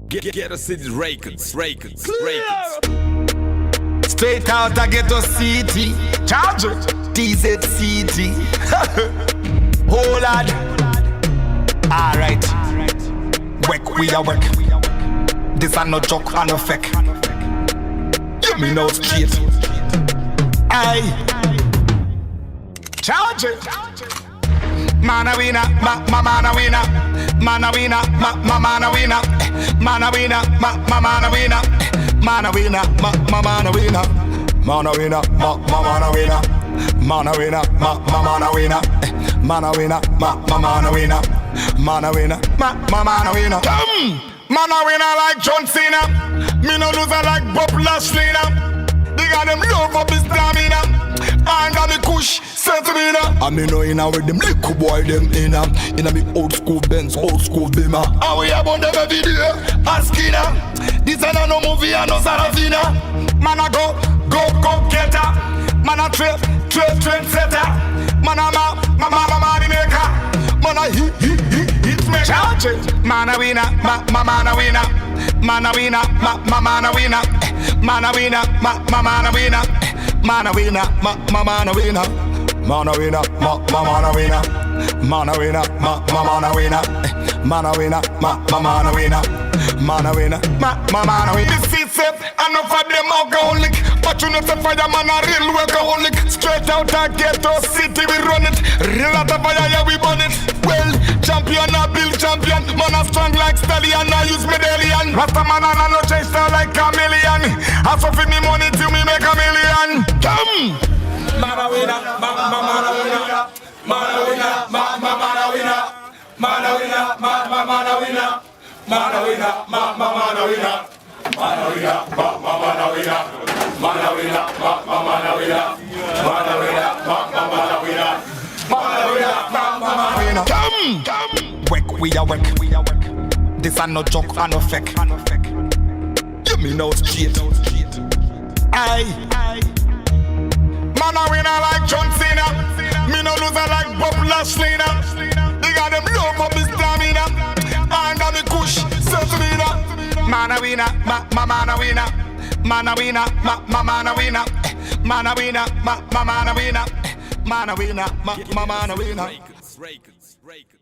Ghetto City Recordz. Straight out of Ghetto City, charge it, TZCT. Hold on. Alright, work we a work. This a no joke and no fake. You me know straight. Aye, charge it. Man a winner, man a winner. Man a winner, man a winner. Man a winner, man a winner. Man a winner, man a winner. Man a winner, man a winner. Man a winner, man a winner. Man a winner, man a winner. Man a winner, man a winner. Man a winner like John Cena. Me no loser like Bob Lashley. They got them love up his stamina. And got me kush, Santamina. I me know inna where them little boy them inna me old school Benz, old school Beamer. And we about them every day, Askina. This ain't no movie and no Sarafina. Man a go getter. Man a trendsetter. Man a money maker. Man a hit maker. Charge it. Man a winner, man a winner. Man a winner, man a winner. Man a winner, man a winner. Man a winner, man a winner. Man a winner, man a winner. Man a winner, man a winner. Man a winner, man a winner. Man a winner, man a winner. This is it, enough of them alcoholic. But you know the fireman a real workaholic. Straight out of Ghetto City we run it. Real out of fire, yeah we burn it. Well, champion a build champion. Man a strong like stallion, I use medallion. Rasta man a no chase like chameleon. Half of me money till me make a million. Come! Man a winner, man a winner. Man a winner, man a winner. Man a winner, man a winner. Man a winner, man a winner. Man a winner, man a winner. Man a winner, man a winner. Man a winner, man a winner. Man a winner, man a winner. Come! Work we a work. This a no joke and no fake. You me know straight. Aye. Man a winner like John Cena. Me no loser like Bob Lashley. They got them love up his stamina. And got me kush, Santamina. Man a winner, man a winner. Man a winner, man a winner. Man a winner, man a winner. Man a winner, man a winner. Recordz.